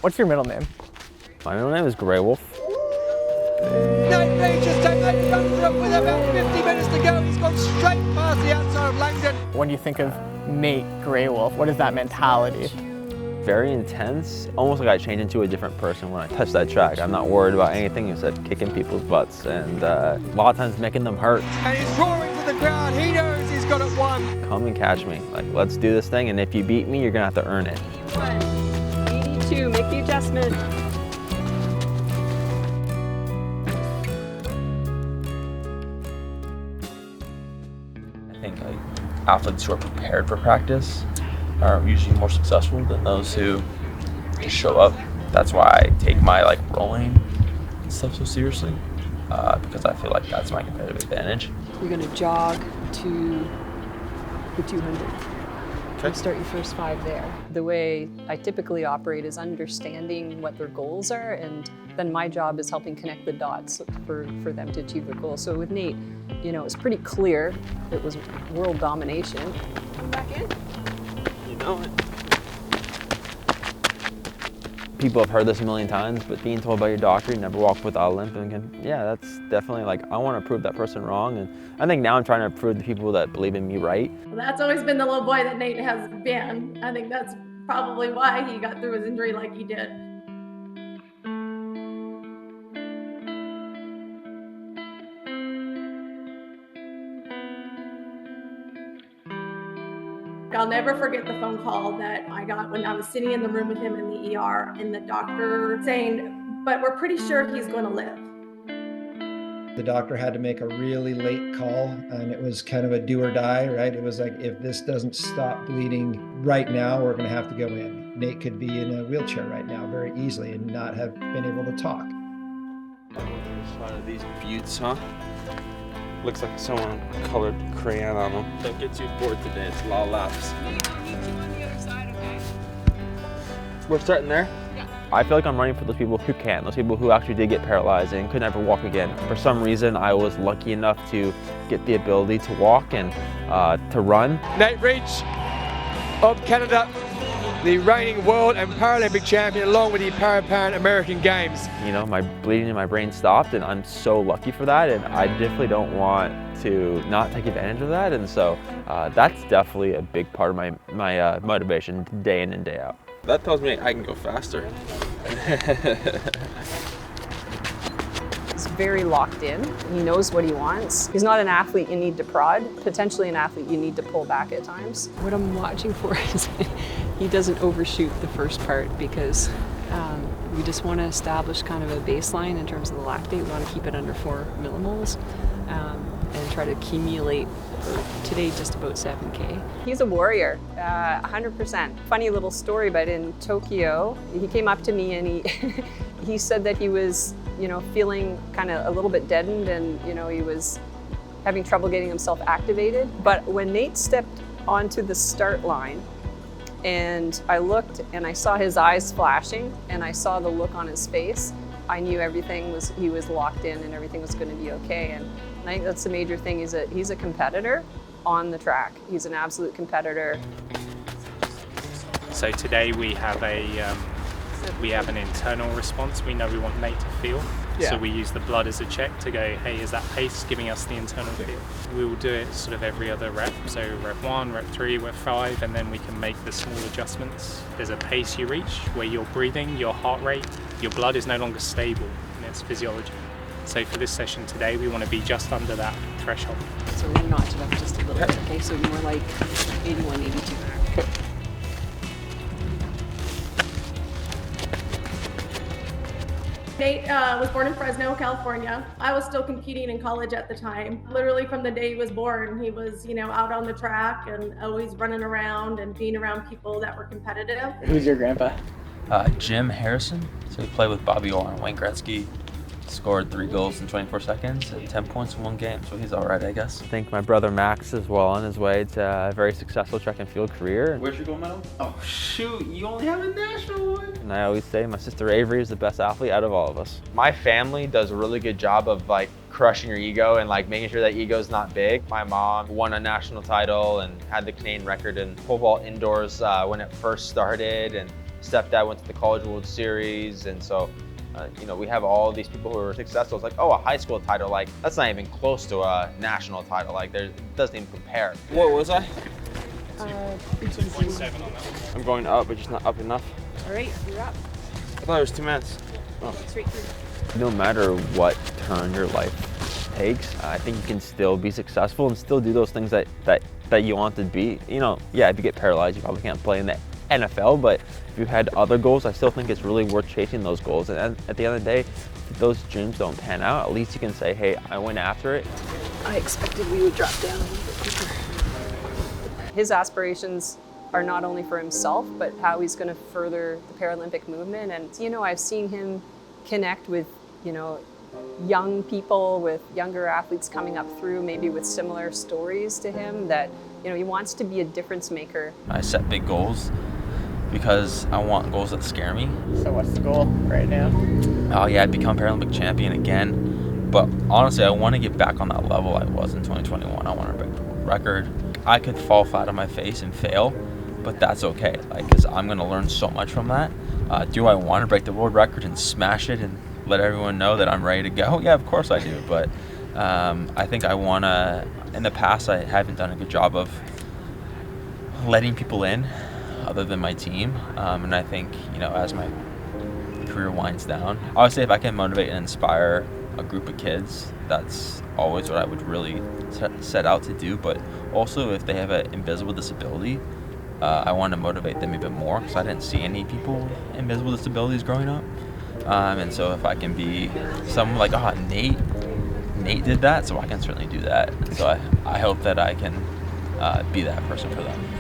What's your middle name? My middle name is Graywolf. Nate Graywolf just takes that front up with about 50 minutes to go. He's gone straight past the outside of Langdon. When you think of Nate Graywolf, what is that mentality? Very intense, almost like I changed into a different person when I touched that track. I'm not worried about anything except kicking people's butts and a lot of times making them hurt. And he's roaring to the crowd. He knows he's got it won. Come and catch me. Like, let's do this thing, and if you beat me, you're gonna have to earn it. 82, make the adjustment. I think athletes who are prepared for practice are usually more successful than those who just show up. That's why I take my rolling and stuff so seriously, because I feel like that's my competitive advantage. You're gonna jog to the 200. Okay. Start your first 5 there. The way I typically operate is understanding what their goals are, and then my job is helping connect the dots for them to achieve their goals. So with Nate, it was pretty clear it was world domination. Back in. You know it. People have heard this a million times, but being told by your doctor you never walk without a limp, and yeah, that's definitely I want to prove that person wrong, and I think now I'm trying to prove the people that believe in me right. Well, that's always been the little boy that Nate has been. I think that's probably why he got through his injury like he did. I'll never forget the phone call that I got when I was sitting in the room with him in the ER, and the doctor saying, "But we're pretty sure he's going to live." The doctor had to make a really late call, and it was kind of a do or die, right? It was like, if this doesn't stop bleeding right now, we're going to have to go in. Nate could be in a wheelchair right now very easily and not have been able to talk. One of these buttes, huh? Looks like someone colored crayon on them. Don't get too bored today, it's a lot of laps. We're starting there? Yeah. I feel like I'm running for those people who can, those people who actually did get paralyzed and could never walk again. For some reason, I was lucky enough to get the ability to walk and to run. Nate Graywolf of Canada, the reigning world and Paralympic champion, along with the Pan American Games. My bleeding in my brain stopped, and I'm so lucky for that, and I definitely don't want to not take advantage of that, and so that's definitely a big part of my motivation day in and day out. That tells me I can go faster. He's very locked in. He knows what he wants. He's not an athlete you need to prod, potentially an athlete you need to pull back at times. What I'm watching for is he doesn't overshoot the first part, because we just want to establish kind of a baseline in terms of the lactate. We want to keep it under 4 millimoles and try to accumulate for today just about 7K. He's a warrior, 100%. Funny little story, but in Tokyo, he came up to me and he said that he was feeling kind of a little bit deadened, and he was having trouble getting himself activated. But when Nate stepped onto the start line, and I looked and I saw his eyes flashing and I saw the look on his face, I knew he was locked in and everything was going to be okay. And I think that's the major thing, is that he's a competitor on the track. He's an absolute competitor. So today we have an internal response we know we want Nate to feel. Yeah. So we use the blood as a check to go, hey, is that pace giving us the internal feel? We will do it sort of every other rep. So rep 1, rep 3, rep 5, and then we can make the small adjustments. There's a pace you reach where your breathing, your heart rate, your blood is no longer stable in its physiology. So for this session today, we want to be just under that threshold. So we're going to notch it up just a little bit, okay? So more like 81, 82. Okay. Nate was born in Fresno, California. I was still competing in college at the time. Literally from the day he was born, he was, out on the track and always running around and being around people that were competitive. Who's your grandpa? Jim Harrison. So he played with Bobby Orr and Wayne Gretzky. Scored 3 goals in 24 seconds and 10 points in 1 game, so he's all right, I guess. I think my brother Max is well on his way to a very successful track and field career. Where's your gold medal? Oh shoot, you only have a national one? And I always say my sister Avery is the best athlete out of all of us. My family does a really good job of crushing your ego and making sure that ego's not big. My mom won a national title and had the Canadian record in pole vault indoors when it first started, and stepdad went to the College World Series, and so you know, we have all these people who are successful. It's like, oh, a high school title, like that's not even close to a national title. Like it doesn't even compare. What was I? 2.7 on that one. I'm going up, but just not up enough. All right, you're up. I thought it was 2 minutes. Oh. Straight through. No matter what turn your life takes, I think you can still be successful and still do those things that you want to be. You know, yeah, if you get paralyzed, you probably can't play in the NFL, but if you had other goals, I still think it's really worth chasing those goals. And at the end of the day, if those dreams don't pan out, at least you can say, hey, I went after it. I expected we would drop down a little bit quicker. His aspirations are not only for himself, but how he's going to further the Paralympic movement. And, you know, I've seen him connect with, you know, young people, with younger athletes coming up through, maybe with similar stories to him, that, you know, he wants to be a difference maker. I set big goals because I want goals that scare me. So what's the goal right now? Oh yeah, become Paralympic champion again. But honestly, I want to get back on that level I was in 2021. I want to break the world record. I could fall flat on my face and fail, but that's okay, like, because I'm going to learn so much from that. Do I want to break the world record and smash it and let everyone know that I'm ready to go? Yeah, of course I do, but I think I want to, in the past I haven't done a good job of letting people in other than my team, and I think, you know, as my career winds down, obviously if I can motivate and inspire a group of kids, that's always what I would really set out to do. But also if they have an invisible disability, I want to motivate them even more, because I didn't see any people with invisible disabilities growing up. And so if I can be someone like, oh, Nate did that, so I can certainly do that. So I hope that I can be that person for them.